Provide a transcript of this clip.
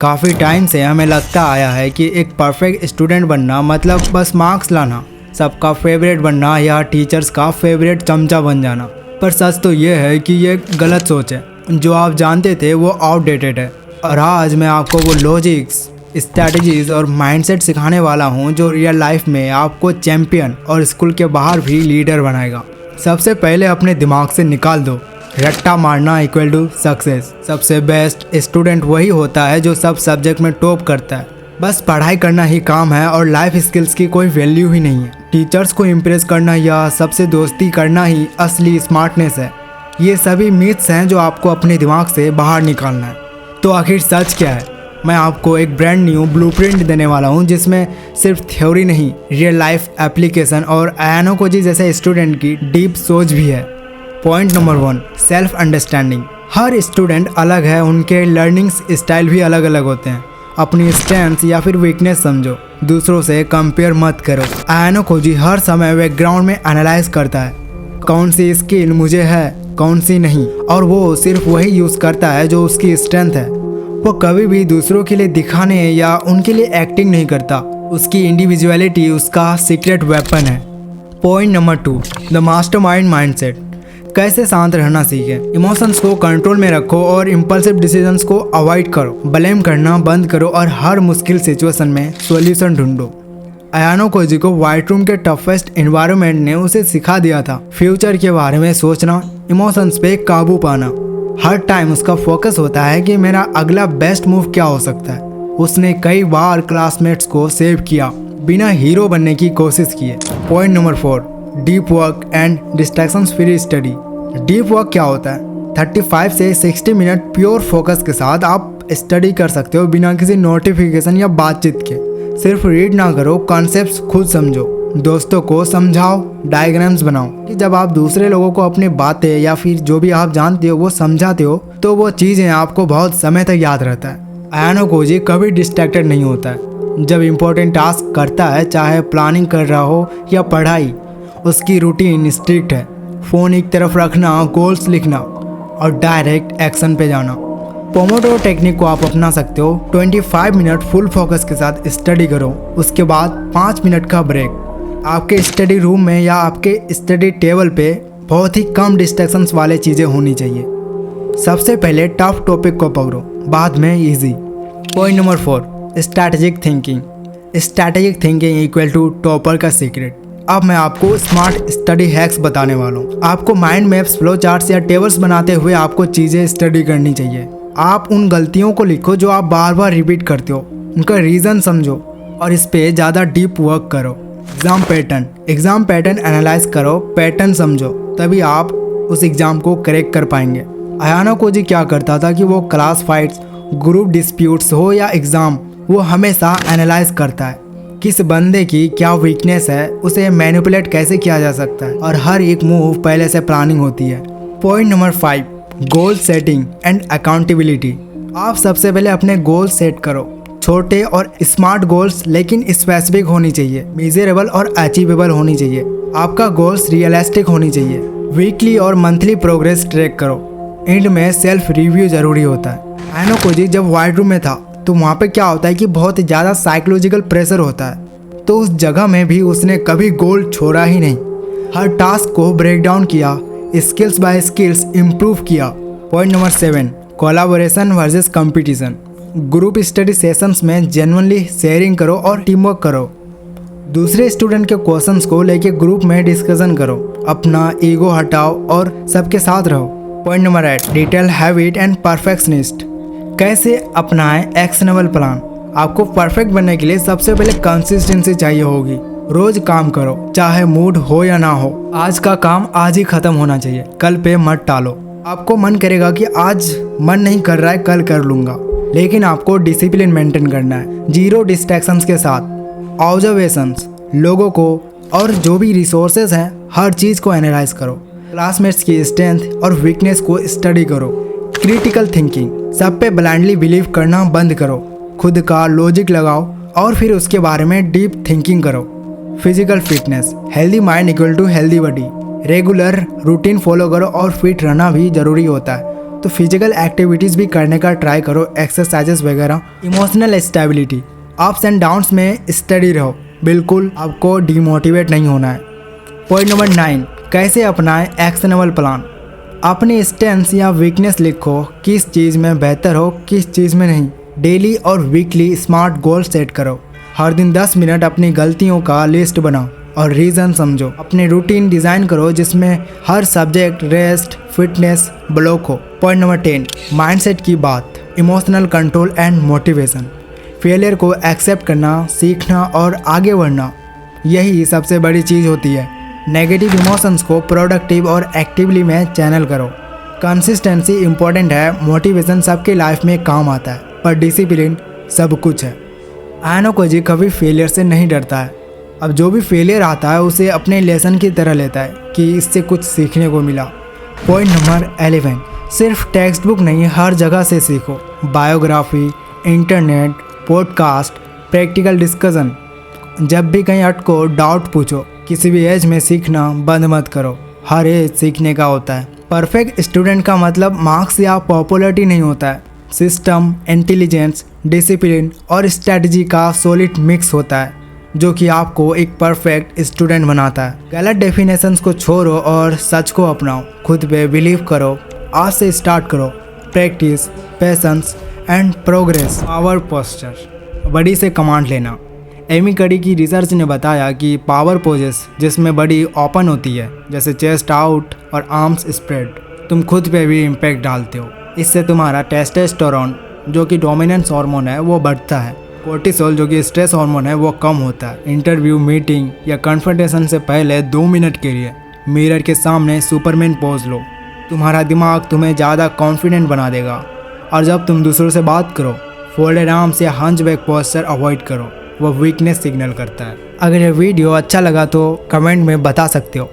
काफ़ी टाइम से हमें लगता आया है कि एक परफेक्ट स्टूडेंट बनना मतलब बस मार्क्स लाना, सबका फेवरेट बनना या टीचर्स का फेवरेट चमचा बन जाना। पर सच तो ये है कि ये गलत सोच है। जो आप जानते थे वो आउटडेटेड है। और आज मैं आपको वो लॉजिक्स, स्ट्रैटेजीज और माइंडसेट सिखाने वाला हूँ जो रियल लाइफ में आपको चैंपियन और स्कूल के बाहर भी लीडर बनाएगा। सबसे पहले अपने दिमाग से निकाल दो, रट्टा मारना इक्वल टू सक्सेस। सबसे बेस्ट स्टूडेंट वही होता है जो सब सब्जेक्ट में टॉप करता है। बस पढ़ाई करना ही काम है और लाइफ स्किल्स की कोई वैल्यू ही नहीं है। टीचर्स को इम्प्रेस करना या सबसे दोस्ती करना ही असली स्मार्टनेस है। ये सभी मिथ्स हैं जो आपको अपने दिमाग से बाहर निकालना है। तो आखिर सच क्या है? मैं आपको एक ब्रांड न्यू ब्लूप्रिंट देने वाला हूँ जिसमें सिर्फ थ्योरी नहीं, रियल लाइफ एप्लीकेशन और आयानो कोजी जैसे स्टूडेंट की डीप सोच भी है। Point number 1, self understanding. हर स्टूडेंट अलग है, उनके लर्निंग स्टाइल भी अलग अलग होते हैं। अपनी स्ट्रेंथ या फिर वीकनेस समझो, दूसरों से कंपेयर मत करो। आयानो कोजी हर समय बैकग्राउंड में एनालाइज करता है कौन सी स्किल मुझे है, कौन सी नहीं, और वो सिर्फ वही यूज़ करता है जो उसकी स्ट्रेंथ है। वो कभी भी दूसरों के लिए दिखाने या उनके लिए एक्टिंग नहीं करता। उसकी इंडिविजुअलिटी उसका सीक्रेट वेपन है। Point number 2, the mastermind mindset. कैसे शांत रहना सीखें। इमोशंस को कंट्रोल में रखो और इम्पल्सिव डिसीजंस को अवॉइड करो। ब्लेम करना बंद करो और हर मुश्किल सिचुएशन में सॉल्यूशन ढूंढो। आयानो कोजी को व्हाइट रूम के टफेस्ट एनवायरनमेंट ने उसे सिखा दिया था फ्यूचर के बारे में सोचना, इमोशंस पे काबू पाना। हर टाइम उसका फोकस होता है कि मेरा अगला बेस्ट मूव क्या हो सकता है। उसने कई बार क्लासमेट्स को सेव किया, बिना हीरो बनने की कोशिश किए। Point number 4, deep work and distractions free study. Deep work क्या होता है? 35 से 60 मिनट प्योर फोकस के साथ आप स्टडी कर सकते हो बिना किसी नोटिफिकेशन या बातचीत के। सिर्फ रीड ना करो, कॉन्सेप्ट्स खुद समझो, दोस्तों को समझाओ, डायग्राम्स बनाओ। कि जब आप दूसरे लोगों को अपनी बातें या फिर जो भी आप जानते हो वो समझाते हो तो वो चीज़ें आपको बहुत समय तक याद रहता है। आयानो कोजी कभी डिस्ट्रैक्टेड नहीं होता है। जब इम्पोर्टेंट टास्क करता है, चाहे प्लानिंग कर रहा हो या पढ़ाई, उसकी रूटीन स्ट्रिक्ट है। फ़ोन एक तरफ रखना, गोल्स लिखना और डायरेक्ट एक्शन पे जाना। पोमोडोरो टेक्निक को आप अपना सकते हो। 25 मिनट फुल फोकस के साथ स्टडी करो, उसके बाद 5 मिनट का ब्रेक। आपके स्टडी रूम में या आपके स्टडी टेबल पे बहुत ही कम डिस्ट्रैक्शंस वाले चीज़ें होनी चाहिए। सबसे पहले टफ टॉपिक को पकड़ो, बाद में easy. Point number 4, strategic thinking. Strategic thinking equal to topper का सीक्रेट। अब मैं आपको स्मार्ट स्टडी हैक्स बताने वाला हूँ। आपको माइंड मैप्स, फ्लो चार्ट्स या टेबल्स बनाते हुए आपको चीज़ें स्टडी करनी चाहिए। आप उन गलतियों को लिखो जो आप बार बार रिपीट करते हो, उनका रीज़न समझो और इस पे ज़्यादा डीप वर्क करो। एग्ज़ाम पैटर्न एनालाइज करो, पैटर्न समझो, तभी आप उस एग्ज़ाम को करेक्ट कर पाएंगे। आयानो कोजी क्या करता था कि वो क्लास फाइट्स, ग्रुप डिस्प्यूट्स हो या एग्ज़ाम, वो हमेशा एनालाइज करता है किस बंदे की क्या वीकनेस है, उसे मैनिपुलेट कैसे किया जा सकता है, और हर एक मूव पहले से प्लानिंग होती है। Point number 5, goal setting and accountability. आप सबसे पहले अपने गोल सेट करो, छोटे और स्मार्ट गोल्स, लेकिन स्पेसिफिक होनी चाहिए, मेजरेबल और अचीवेबल होनी चाहिए। आपका गोल्स रियलिस्टिक होनी चाहिए। वीकली और मंथली प्रोग्रेस ट्रैक करो। एंड में सेल्फ रिव्यू जरूरी होता है। आयानो कोजी जब व्हाइट रूम में था तो वहाँ पे क्या होता है कि बहुत ज़्यादा साइकोलॉजिकल प्रेशर होता है, तो उस जगह में भी उसने कभी गोल छोड़ा ही नहीं। हर टास्क को ब्रेक डाउन किया, स्किल्स बाय स्किल्स इम्प्रूव किया। Point number 7, collaboration versus competition. Group study sessions में जेन्युइनली शेयरिंग करो और टीम वर्क करो। दूसरे स्टूडेंट के क्वेश्चंस को लेके ग्रुप में डिस्कशन करो, अपना ईगो हटाओ और सबके साथ रहो। Point number 8, detail habit and perfectionist. कैसे अपनाएं एक्शनेबल प्लान। आपको परफेक्ट बनने के लिए सबसे पहले कंसिस्टेंसी चाहिए होगी। रोज काम करो, चाहे मूड हो या ना हो। आज का काम आज ही खत्म होना चाहिए, कल पे मत टालो। आपको मन करेगा कि आज मन नहीं कर रहा है, कल कर लूँगा, लेकिन आपको डिसिप्लिन मेंटेन करना है, जीरो डिस्ट्रैक्शंस के साथ। ऑब्जर्वेशंस, लोगों को और जो भी रिसोर्सेज हैं, हर चीज़ को एनालाइज करो। क्लासमेट्स की स्ट्रेंथ और वीकनेस को स्टडी करो। क्रिटिकल थिंकिंग, सब पे ब्लाइंडली बिलीव करना बंद करो। खुद का लॉजिक लगाओ और फिर उसके बारे में डीप थिंकिंग करो। Physical fitness, healthy mind equal to healthy body. Regular routine follow करो और फिट रहना भी जरूरी होता है। तो फिजिकल एक्टिविटीज़ भी करने का ट्राई करो, एक्सरसाइजेस वगैरह। Emotional stability, ups and downs में स्टडी रहो, बिल्कुल आपको डिमोटिवेट नहीं होना है। पॉइंट नंबर 9, कैसे अपनाएं एक्शनेबल प्लान। अपनी स्ट्रेंथ्स या वीकनेस लिखो, किस चीज़ में बेहतर हो, किस चीज़ में नहीं। डेली और वीकली स्मार्ट गोल सेट करो। हर दिन 10 मिनट अपनी गलतियों का लिस्ट बनाओ और रीज़न समझो। अपनी रूटीन डिज़ाइन करो जिसमें हर सब्जेक्ट, रेस्ट, फिटनेस ब्लॉक हो। पॉइंट नंबर 10, माइंडसेट की बात, emotional control and motivation. Failure को एक्सेप्ट करना, सीखना और आगे बढ़ना, यही सबसे बड़ी चीज़ होती है। नेगेटिव इमोशंस को प्रोडक्टिव और एक्टिवली में चैनल करो। कंसिस्टेंसी इंपॉर्टेंट है, मोटिवेशन सबके लाइफ में काम आता है पर डिसिप्लिन सब कुछ है। आयनो कोजी कभी फेलियर से नहीं डरता है। अब जो भी फेलियर आता है उसे अपने लेसन की तरह लेता है कि इससे कुछ सीखने को मिला। पॉइंट नंबर 11, सिर्फ टेक्स्ट बुक नहीं, हर जगह से सीखो। Biography, internet, podcast, practical discussion. जब भी कहीं अटको, डाउट पूछो। किसी भी एज में सीखना बंद मत करो, हर एज सीखने का होता है। परफेक्ट स्टूडेंट का मतलब मार्क्स या पॉपुलरिटी नहीं होता है, सिस्टम, इंटेलिजेंस, डिसिप्लिन और स्ट्रेटजी का सॉलिड मिक्स होता है जो कि आपको एक परफेक्ट स्टूडेंट बनाता है। गलत डेफिनेशंस को छोड़ो और सच को अपनाओ। खुद पे बिलीव करो, आज से स्टार्ट करो। Practice, patience and progress. Power posture, body से कमांड लेना। एमी कडी की रिसर्च ने बताया कि पावर पोजेस जिसमें बॉडी ओपन होती है, जैसे चेस्ट आउट और आर्म्स स्प्रेड, तुम खुद पे भी इम्पैक्ट डालते हो। इससे तुम्हारा टेस्टोस्टेरोन जो कि डोमिनेंस हार्मोन है वो बढ़ता है। कोर्टिसोल जो कि स्ट्रेस हार्मोन है वो कम होता है। इंटरव्यू, मीटिंग या कन्फ्रंटेशन से पहले 2 मिनट के लिए मिरर के सामने सुपरमैन पोज लो। तुम्हारा दिमाग तुम्हें ज़्यादा कॉन्फिडेंट बना देगा। और जब तुम दूसरों से बात करो, फोल्डेड आर्म्स या हंचबैक पोस्चर अवॉइड करो, वो वीकनेस सिग्नल करता है। अगर ये वीडियो अच्छा लगा तो कमेंट में बता सकते हो।